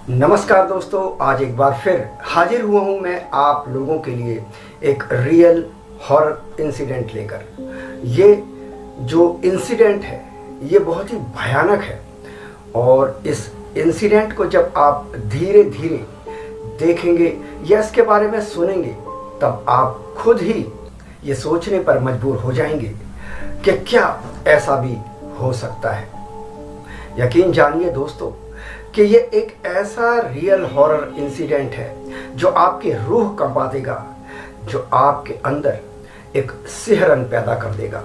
नमस्कार दोस्तों, आज एक बार फिर हाजिर हुआ हूँ मैं आप लोगों के लिए एक रियल हॉरर इंसिडेंट लेकर। ये जो इंसिडेंट है ये बहुत ही भयानक है और इस इंसिडेंट को जब आप धीरे धीरे देखेंगे या इसके बारे में सुनेंगे तब आप खुद ही ये सोचने पर मजबूर हो जाएंगे कि क्या ऐसा भी हो सकता है। यकीन जानिए दोस्तों कि ये एक ऐसा रियल हॉरर इंसिडेंट है जो आपकी रूह कंपा देगा, जो आपके अंदर एक सिहरन पैदा कर देगा।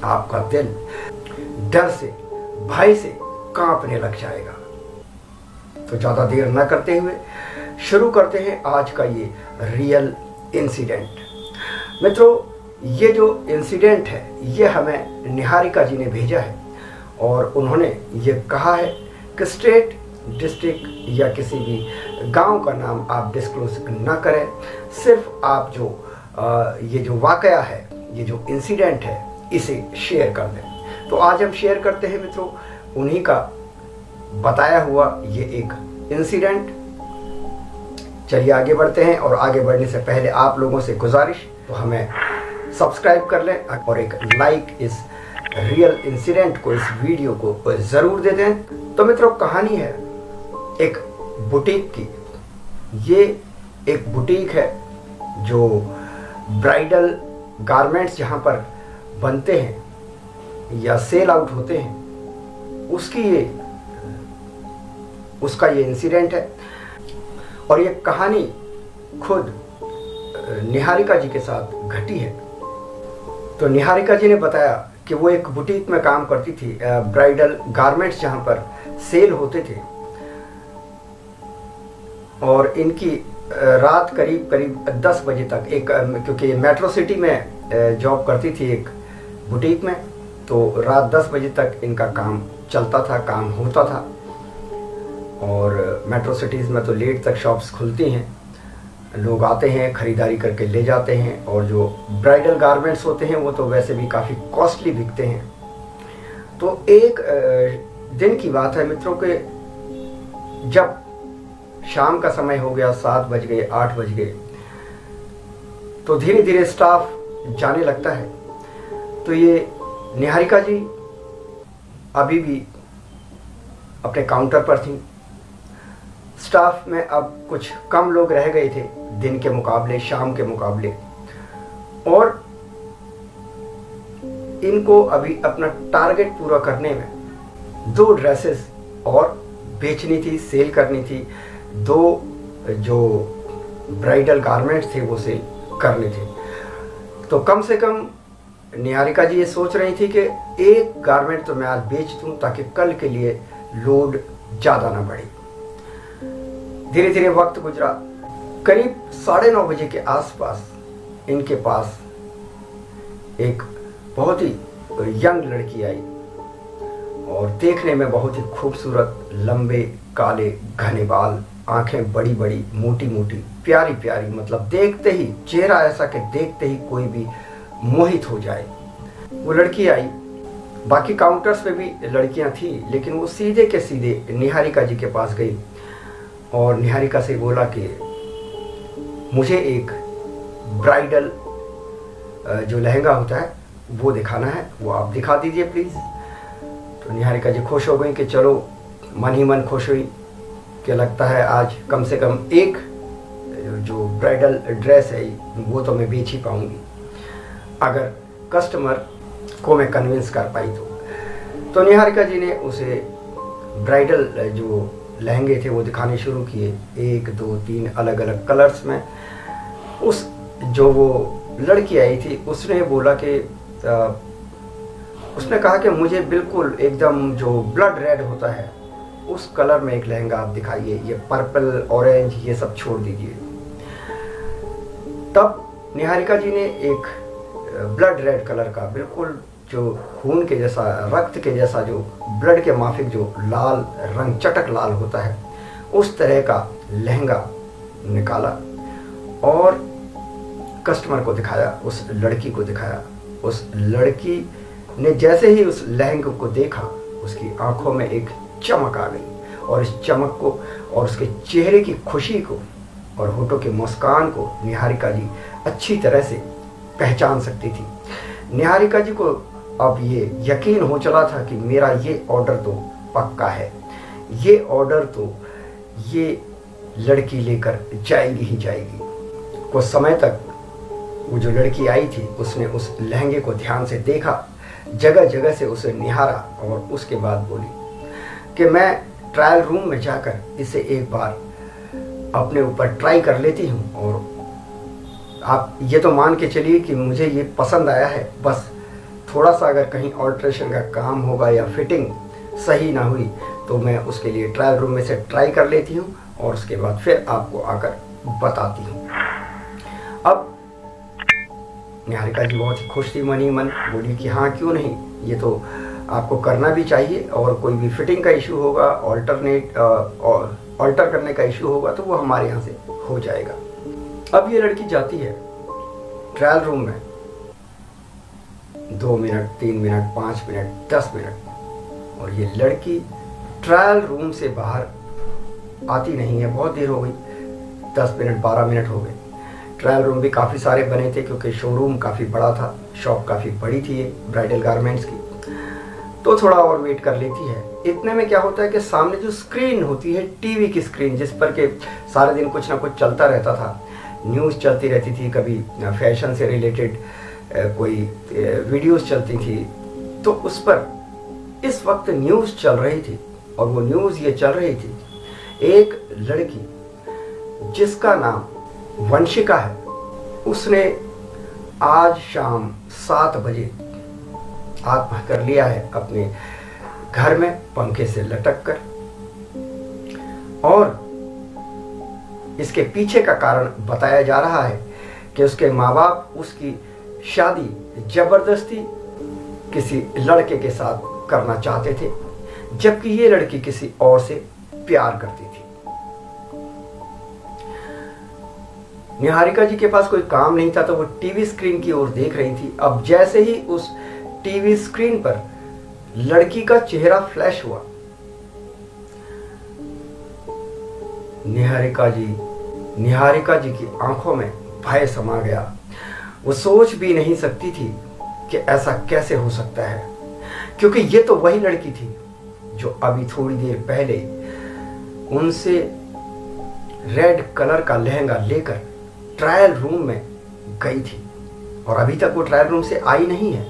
आपका दिल डर से, भय से कांपने लग जाएगा। तो ज़्यादा देर न करते हुए शुरू करते हैं आज का ये रियल इंसिडेंट। मित्रों, ये जो इंसिडेंट है ये हमें निहारिका जी ने भेजा है और उन्होंने ये कहा है कि स्टेट, डिस्ट्रिक्ट या किसी भी गांव का नाम आप डिस्क्लोज ना करें। सिर्फ आप ये जो वाकया है, ये जो इंसिडेंट है, इसे शेयर कर दें। तो आज हम शेयर करते हैं मित्रों उन्हीं का बताया हुआ ये एक इंसिडेंट। चलिए आगे बढ़ते हैं और आगे बढ़ने से पहले आप लोगों से गुजारिश, तो हमें सब्सक्राइब कर लें और एक लाइक इस रियल इंसिडेंट को, इस वीडियो को ज़रूर दे दें। तो मित्रों, कहानी है एक बुटीक की। ये एक बुटीक है जो ब्राइडल गारमेंट्स जहाँ पर बनते हैं या सेल आउट होते हैं उसका ये इंसिडेंट है। और ये कहानी खुद निहारिका जी के साथ घटी है। तो निहारिका जी ने बताया कि वो एक बुटीक में काम करती थी, ब्राइडल गारमेंट्स जहाँ पर सेल होते थे, और इनकी रात करीब 10 बजे तक क्योंकि मेट्रो सिटी में जॉब करती थी एक बुटीक में, तो रात 10 बजे तक इनका काम चलता था, काम होता था। और मेट्रो सिटीज़ में तो लेट तक शॉप्स खुलती हैं, लोग आते हैं, ख़रीदारी करके ले जाते हैं। और जो ब्राइडल गारमेंट्स होते हैं वो तो वैसे भी काफ़ी कॉस्टली बिकते हैं। तो एक दिन की बात है मित्रों के जब शाम का समय हो गया, 7 बज गए, 8 बज गए, तो धीरे धीरे स्टाफ जाने लगता है। तो ये निहारिका जी अभी भी अपने काउंटर पर थी। स्टाफ में अब कुछ कम लोग रह गए थे दिन के मुकाबले, शाम के मुकाबले, और इनको अभी अपना टारगेट पूरा करने में 2 ड्रेसेस और बेचनी थी, सेल करनी थी। 2 जो ब्राइडल गारमेंट्स थे वो सेल करने थे। तो कम से कम निहारिका जी ये सोच रही थी कि एक गारमेंट तो मैं आज बेच दूं ताकि कल के लिए लोड ज़्यादा ना बढ़े। धीरे धीरे वक्त गुजरा। करीब 9:30 बजे के आसपास इनके पास एक बहुत ही यंग लड़की आई और देखने में बहुत ही खूबसूरत, लंबे काले घने बाल, आंखें बड़ी बड़ी, मोटी मोटी, प्यारी प्यारी, मतलब देखते ही चेहरा ऐसा कि देखते ही कोई भी मोहित हो जाए। वो लड़की आई। बाकी काउंटर्स पे भी लड़कियां थी, लेकिन वो सीधे के सीधे निहारिका जी के पास गई और निहारिका से बोला कि मुझे एक ब्राइडल जो लहंगा होता है वो दिखाना है, वो आप दिखा दीजिए प्लीज़। तो निहारिका जी खुश हो गई कि चलो, मन ही मन खुश हुई कि लगता है आज कम से कम एक जो ब्राइडल ड्रेस है वो तो मैं बेच ही पाऊँगी, अगर कस्टमर को मैं कन्विंस कर पाई तो निहारिका जी ने उसे ब्राइडल जो लहंगे थे वो दिखाने शुरू किए, 1 2 3 अलग अलग कलर्स में। उस जो वो लड़की आई थी उसने बोला कि उसने कहा कि मुझे बिल्कुल एकदम जो ब्लड रेड होता है उस कलर में एक लहंगा आप दिखाइए, ये पर्पल, ऑरेंज ये सब छोड़ दीजिए। तब निहारिका जी ने एक ब्लड रेड कलर का, बिल्कुल जो खून के जैसा, रक्त के जैसा, जो ब्लड के माफिक जो लाल रंग, चटक लाल होता है, उस तरह का लहंगा निकाला और कस्टमर को दिखाया, उस लड़की को दिखाया। उस लड़की ने जैसे ही उस लहंगे को देखा उसकी आंखों में एक चमक आ गई और इस चमक को और उसके चेहरे की खुशी को और होठों की मुस्कान को निहारिका जी अच्छी तरह से पहचान सकती थी। निहारिका जी को अब ये यकीन हो चला था कि मेरा ये ऑर्डर तो पक्का है, ये ऑर्डर तो ये लड़की लेकर जाएगी ही जाएगी। कुछ समय तक वो जो लड़की आई थी उसने उस लहंगे को ध्यान से देखा, जगह जगह से उसे निहारा और उसके बाद बोली कि मैं ट्रायल रूम में जाकर इसे एक बार अपने ऊपर ट्राई कर लेती हूँ और आप ये तो मान के चलिए कि मुझे ये पसंद आया है, बस थोड़ा सा अगर कहीं ऑल्ट्रेशन का काम होगा या फिटिंग सही ना हुई तो मैं उसके लिए ट्रायल रूम में से ट्राई कर लेती हूँ और उसके बाद फिर आपको आकर बताती हूँ। अब निहारिका जी बहुत ही खुश थी, मनी मन बोली कि हाँ क्यों नहीं, ये तो आपको करना भी चाहिए और कोई भी फिटिंग का इशू होगा, ऑल्टर करने का इशू होगा तो वो हमारे यहाँ से हो जाएगा। अब ये लड़की जाती है ट्रायल रूम में 2 मिनट, 3 मिनट, 5 मिनट, 10 मिनट और ये लड़की ट्रायल रूम से बाहर आती नहीं है। बहुत देर हो गई, 10 मिनट, 12 मिनट हो गए। ट्रायल रूम भी काफ़ी सारे बने थे क्योंकि शोरूम काफ़ी बड़ा था, शॉप काफ़ी बड़ी थी ये ब्राइडल गारमेंट्स की, तो थोड़ा और वेट कर लेती है। इतने में क्या होता है कि सामने जो स्क्रीन होती है, टीवी की स्क्रीन जिस पर के सारे दिन कुछ ना कुछ चलता रहता था, न्यूज़ चलती रहती थी, कभी फैशन से रिलेटेड कोई वीडियोस चलती थी, तो उस पर इस वक्त न्यूज़ चल रही थी और वो न्यूज़ ये चल रही थी, एक लड़की जिसका नाम वंशिका है, उसने आज शाम 7 बजे आत्महत्या कर लिया है अपने घर में पंखे से लटक कर। और इसके पीछे का कारण बताया जा रहा है कि उसके माँ बाप उसकी शादी जबरदस्ती किसी लड़के के साथ करना चाहते थे, जबकि ये लड़की किसी और से प्यार करती थी। निहारिका जी के पास कोई काम नहीं था तो वो टीवी स्क्रीन की ओर देख रही थी। अब जैसे ही उस टीवी स्क्रीन पर लड़की का चेहरा फ्लैश हुआ, निहारिका जी की आंखों में भय समा गया। वो सोच भी नहीं सकती थी कि ऐसा कैसे हो सकता है, क्योंकि ये तो वही लड़की थी जो अभी थोड़ी देर पहले उनसे रेड कलर का लहंगा लेकर ट्रायल रूम में गई थी और अभी तक वो ट्रायल रूम से आई नहीं है।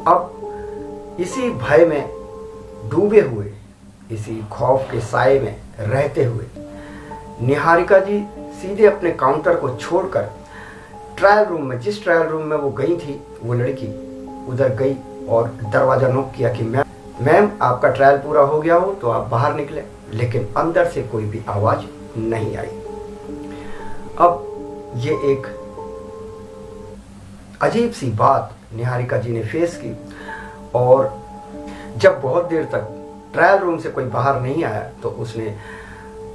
अब इसी भय में डूबे हुए, इसी खौफ के साए में रहते हुए निहारिका जी सीधे अपने काउंटर को छोड़कर ट्रायल रूम में, जिस ट्रायल रूम में वो गई थी वो लड़की, उधर गई और दरवाज़ा नॉक किया कि मैम आपका ट्रायल पूरा हो गया हो तो आप बाहर निकले, लेकिन अंदर से कोई भी आवाज़ नहीं आई। अब ये एक अजीब सी बात निहारिका जी ने फेस की और जब बहुत देर तक ट्रायल रूम से कोई बाहर नहीं आया तो उसने,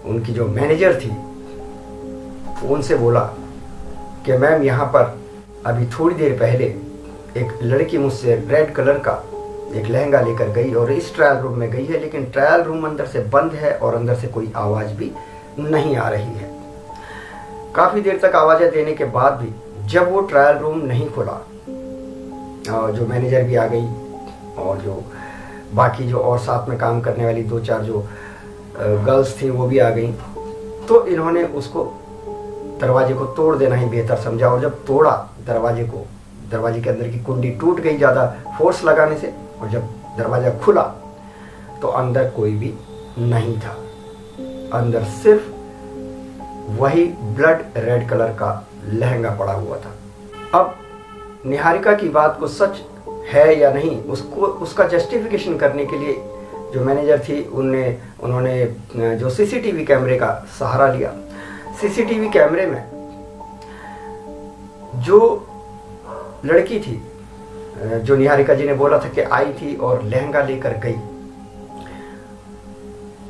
उनकी जो मैनेजर थी, उनसे बोला कि मैम यहाँ पर अभी थोड़ी देर पहले एक लड़की मुझसे रेड कलर का एक लहंगा लेकर गई और इस ट्रायल रूम में गई है, लेकिन ट्रायल रूम अंदर से बंद है और अंदर से कोई आवाज़ भी नहीं आ रही है। काफ़ी देर तक आवाज़ें देने के बाद भी जब वो ट्रायल रूम नहीं खुला, जो मैनेजर भी आ गई और जो बाकी जो और साथ में काम करने वाली 2-4 जो गर्ल्स थी वो भी आ गई, तो इन्होंने उसको, दरवाजे को तोड़ देना ही बेहतर समझा। और जब तोड़ा दरवाजे को, दरवाजे के अंदर की कुंडी टूट गई ज़्यादा फोर्स लगाने से, और जब दरवाज़ा खुला तो अंदर कोई भी नहीं था। अंदर सिर्फ वही ब्लड रेड कलर का लहंगा पड़ा हुआ था। अब निहारिका की बात को सच है या नहीं, उसका जस्टिफिकेशन करने के लिए जो मैनेजर थी उन्होंने जो सीसीटीवी कैमरे का सहारा लिया। सीसीटीवी कैमरे में जो लड़की थी, जो निहारिका जी ने बोला था कि आई थी और लहंगा लेकर गई,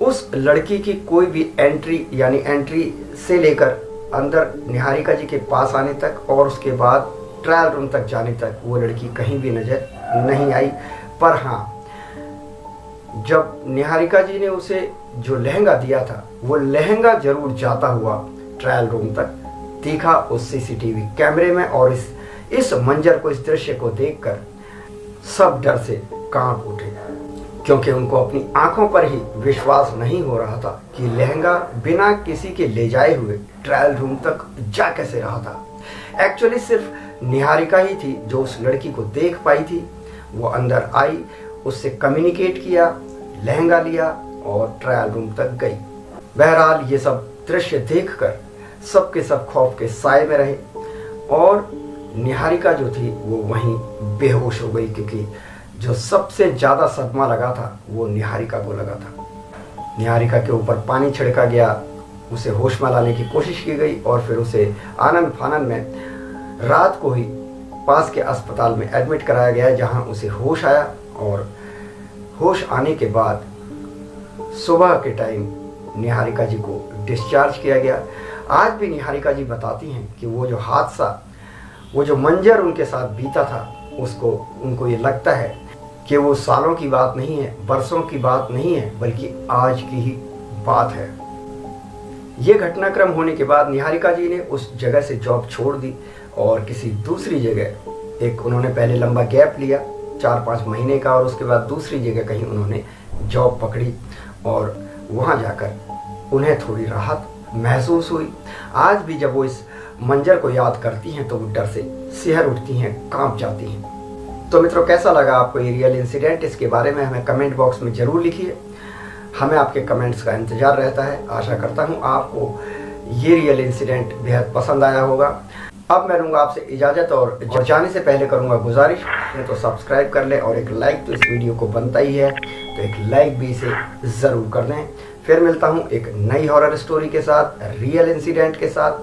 उस लड़की की कोई भी एंट्री, यानी एंट्री से लेकर अंदर निहारिका जी के पास आने तक और उसके बाद ट्रायल रूम तक जाने तक वो लड़की कहीं भी नज़र नहीं आई। पर हाँ, जब निहारिका जी ने उसे जो लहंगा दिया था वो लहंगा जरूर जाता हुआ ट्रायल रूम तक दिखा उस सीसीटीवी कैमरे में। और इस मंजर को, इस दृश्य को देखकर सब डर से कांप उठे, क्योंकि उनको अपनी आंखों पर ही विश्वास नहीं हो रहा था कि लहंगा बिना किसी के ले जाए हुए ट्रायल रूम तक जा कैसे रहा था। एक्चुअली सिर्फ निहारिका ही थी जो उस लड़की को देख पाई थी। वो अंदर आई, उससे कम्युनिकेट किया, लहंगा लिया और ट्रायल रूम तक गई। बहरहाल ये सब दृश्य देखकर सबके सब खौफ के साए में रहे और निहारिका जो थी वो वहीं बेहोश हो गई, क्योंकि जो सबसे ज़्यादा सदमा लगा था वो निहारिका को लगा था। निहारिका के ऊपर पानी छिड़का गया, उसे होश में लाने की कोशिश की गई और फिर उसे आनंद फानंद में रात को ही पास के अस्पताल में एडमिट कराया गया, जहां उसे होश आया। और होश आने के बाद सुबह के टाइम निहारिका जी को डिस्चार्ज किया गया। आज भी निहारिका जी बताती हैं कि वो जो हादसा, वो जो मंजर उनके साथ बीता था, उनको ये लगता है कि वो सालों की बात नहीं है, बरसों की बात नहीं है, बल्कि आज की ही बात है। ये घटनाक्रम होने के बाद निहारिका जी ने उस जगह से जॉब छोड़ दी और किसी दूसरी जगह, एक उन्होंने पहले लंबा गैप लिया 4-5 महीने का, और उसके बाद दूसरी जगह कहीं उन्होंने जॉब पकड़ी और वहाँ जाकर उन्हें थोड़ी राहत महसूस हुई। आज भी जब वो इस मंजर को याद करती हैं तो वो डर से सिहर उठती हैं, कांप जाती हैं। तो मित्रों, कैसा लगा आपको ये रियल इंसिडेंट? इसके बारे में हमें कमेंट बॉक्स में ज़रूर लिखिए। हमें आपके कमेंट्स का इंतज़ार रहता है। आशा करता हूँ आपको ये रियल इंसिडेंट बेहद पसंद आया होगा। अब मैं लूँगा आपसे इजाज़त और जाने से पहले करूँगा गुजारिश, तो सब्सक्राइब कर लें और एक लाइक तो इस वीडियो को बनता ही है, तो एक लाइक भी इसे ज़रूर कर दें। फिर मिलता हूँ एक नई हॉरर स्टोरी के साथ, रियल इंसिडेंट के साथ।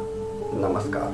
नमस्कार।